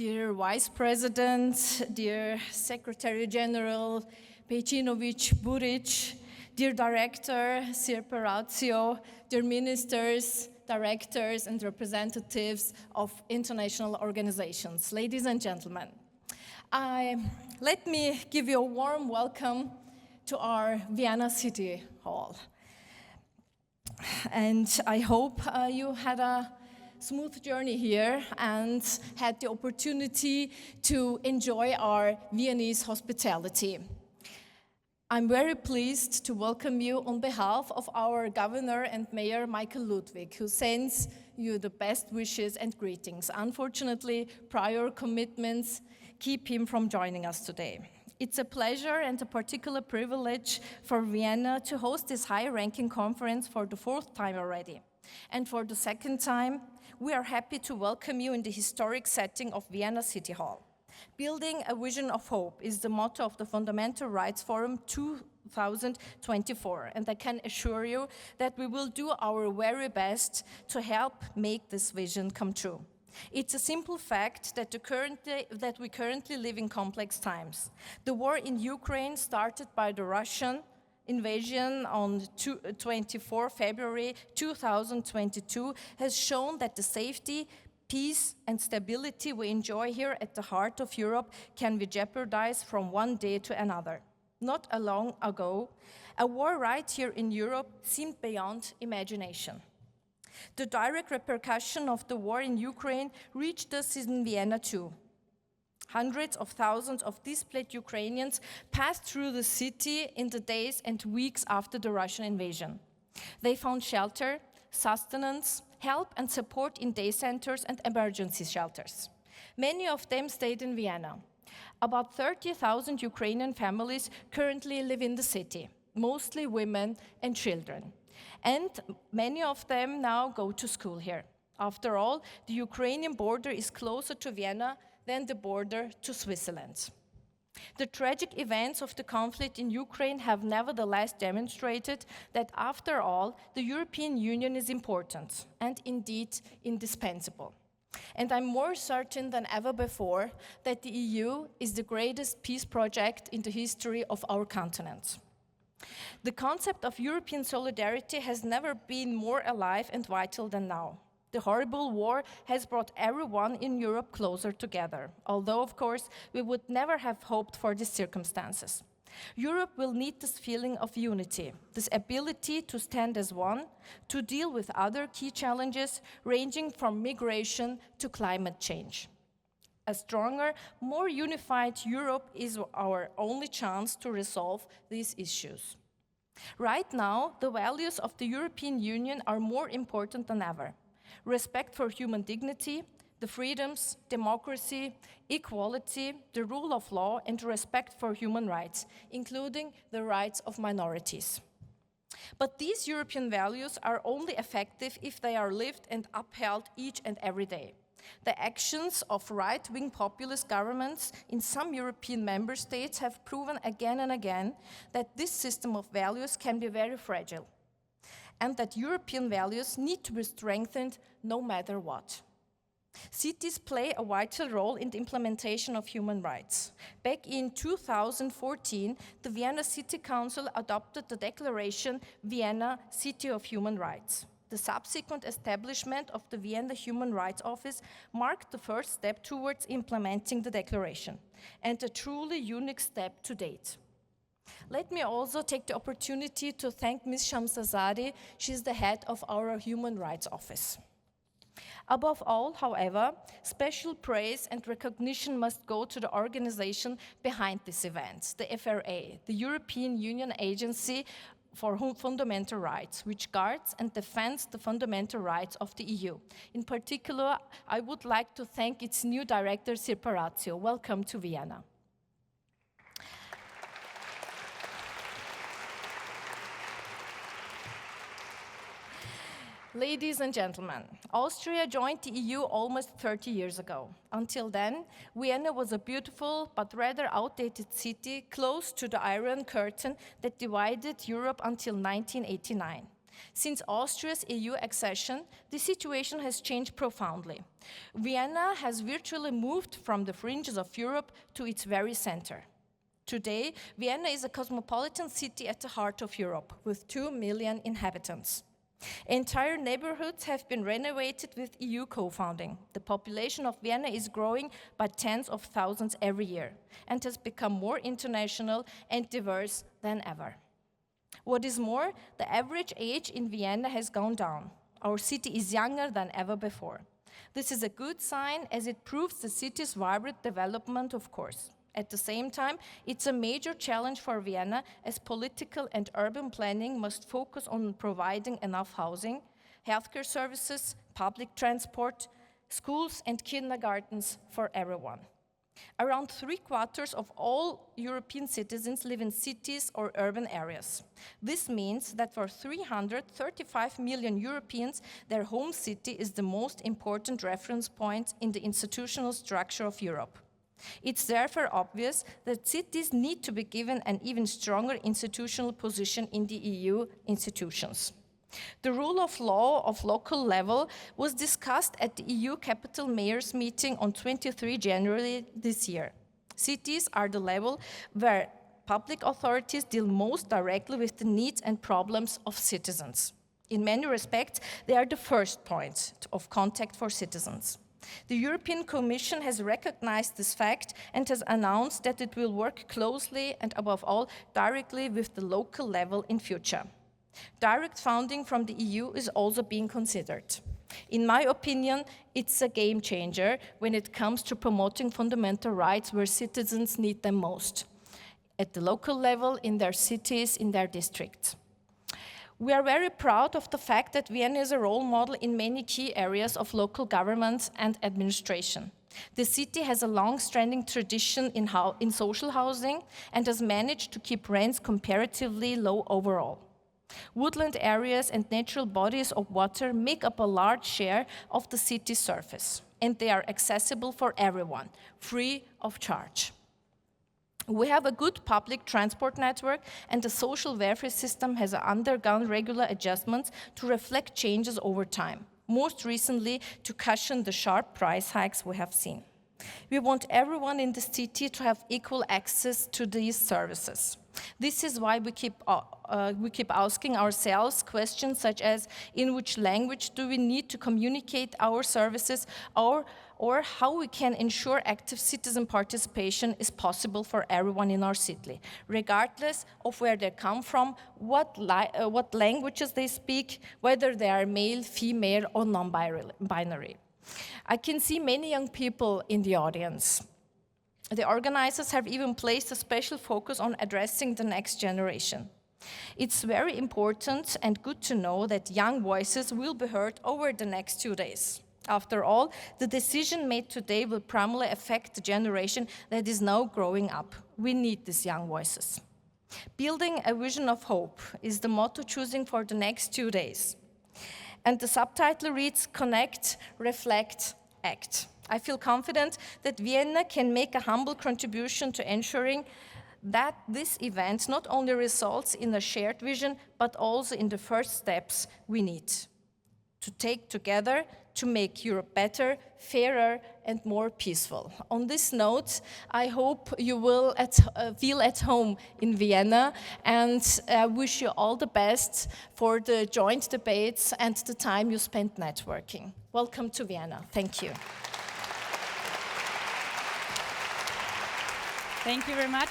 Dear Vice President, dear Secretary General Pejcinovic Buric, dear Director Sirpa Ratio, dear ministers, directors, and representatives of international organizations, ladies and gentlemen, let me give you a warm welcome to our Vienna City Hall. And I hope you had a smooth journey here and had the opportunity to enjoy our Viennese hospitality. I'm very pleased to welcome you on behalf of our Governor and Mayor Michael Ludwig, who sends you the best wishes and greetings. Unfortunately, prior commitments keep him from joining us today. It's a pleasure and a particular privilege for Vienna to host this high-ranking conference for the fourth time already. And for the second time, we are happy to welcome you in the historic setting of Vienna City Hall. Building a vision of hope is the motto of the Fundamental Rights Forum 2024, and I can assure you that we will do our very best to help make this vision come true. It's a simple fact that we currently live in complex times. The war in Ukraine, started by the Russian invasion on 24 February 2022, has shown that the safety, peace, and stability we enjoy here at the heart of Europe can be jeopardized from one day to another. Not long ago, a war right here in Europe seemed beyond imagination. The direct repercussion of the war in Ukraine reached us in Vienna too. Hundreds of thousands of displaced Ukrainians passed through the city in the days and weeks after the Russian invasion. They found shelter, sustenance, help and support in day centers and emergency shelters. Many of them stayed in Vienna. About 30,000 Ukrainian families currently live in the city, mostly women and children. And many of them now go to school here. After all, the Ukrainian border is closer to Vienna than the border to Switzerland. The tragic events of the conflict in Ukraine have nevertheless demonstrated that, after all, the European Union is important and indeed indispensable. And I'm more certain than ever before that the EU is the greatest peace project in the history of our continent. The concept of European solidarity has never been more alive and vital than now. The horrible war has brought everyone in Europe closer together, although, of course, we would never have hoped for these circumstances. Europe will need this feeling of unity, this ability to stand as one, to deal with other key challenges ranging from migration to climate change. A stronger, more unified Europe is our only chance to resolve these issues. Right now, the values of the European Union are more important than ever. Respect for human dignity, the freedoms, democracy, equality, the rule of law, and respect for human rights, including the rights of minorities. But these European values are only effective if they are lived and upheld each and every day. The actions of right-wing populist governments in some European member states have proven again and again that this system of values can be very fragile, and that European values need to be strengthened no matter what. Cities play a vital role in the implementation of human rights. Back in 2014, the Vienna City Council adopted the declaration Vienna City of Human Rights. The subsequent establishment of the Vienna Human Rights Office marked the first step towards implementing the declaration, and a truly unique step to date. Let me also take the opportunity to thank Ms. Shamsazadi. She's the head of our Human Rights Office. Above all, however, special praise and recognition must go to the organization behind this event, the FRA, the European Union Agency for Fundamental Rights, which guards and defends the fundamental rights of the EU. In particular, I would like to thank its new director, Sirpa Ratio. Welcome to Vienna. Ladies and gentlemen, Austria joined the EU almost 30 years ago. Until then, Vienna was a beautiful but rather outdated city close to the Iron Curtain that divided Europe until 1989. Since Austria's EU accession, the situation has changed profoundly. Vienna has virtually moved from the fringes of Europe to its very center. Today, Vienna is a cosmopolitan city at the heart of Europe, with 2 million inhabitants. Entire neighborhoods have been renovated with EU co-founding. The population of Vienna is growing by tens of thousands every year and has become more international and diverse than ever. What is more, the average age in Vienna has gone down. Our city is younger than ever before. This is a good sign, as it proves the city's vibrant development, of course. At the same time, it's a major challenge for Vienna, as political and urban planning must focus on providing enough housing, healthcare services, public transport, schools and kindergartens for everyone. Around 3/4 of all European citizens live in cities or urban areas. This means that for 335 million Europeans, their home city is the most important reference point in the institutional structure of Europe. It's therefore obvious that cities need to be given an even stronger institutional position in the EU institutions. The rule of law of local level was discussed at the EU Capital Mayors meeting on 23 January this year. Cities are the level where public authorities deal most directly with the needs and problems of citizens. In many respects, they are the first point of contact for citizens. The European Commission has recognized this fact and has announced that it will work closely and, above all, directly with the local level in future. Direct funding from the EU is also being considered. In my opinion, it's a game changer when it comes to promoting fundamental rights where citizens need them most, at the local level, in their cities, in their districts. We are very proud of the fact that Vienna is a role model in many key areas of local government and administration. The city has a long-standing tradition in social housing and has managed to keep rents comparatively low overall. Woodland areas and natural bodies of water make up a large share of the city's surface, and they are accessible for everyone, free of charge. We have a good public transport network, and the social welfare system has undergone regular adjustments to reflect changes over time, most recently to cushion the sharp price hikes we have seen. We want everyone in the city to have equal access to these services. This is why we keep asking ourselves questions such as, in which language do we need to communicate our services, or how we can ensure active citizen participation is possible for everyone in our city, regardless of where they come from, what languages they speak, whether they are male, female, or non-binary. I can see many young people in the audience. The organizers have even placed a special focus on addressing the next generation. It's very important and good to know that young voices will be heard over the next 2 days. After all, the decision made today will primarily affect the generation that is now growing up. We need these young voices. Building a vision of hope is the motto choosing for the next 2 days. And the subtitle reads, Connect, Reflect, Act. I feel confident that Vienna can make a humble contribution to ensuring that this event not only results in a shared vision, but also in the first steps we need to take together to make Europe better, fairer, and more peaceful. On this note, I hope you will feel at home in Vienna, and wish you all the best for the joint debates and the time you spent networking. Welcome to Vienna. Thank you. Thank you very much.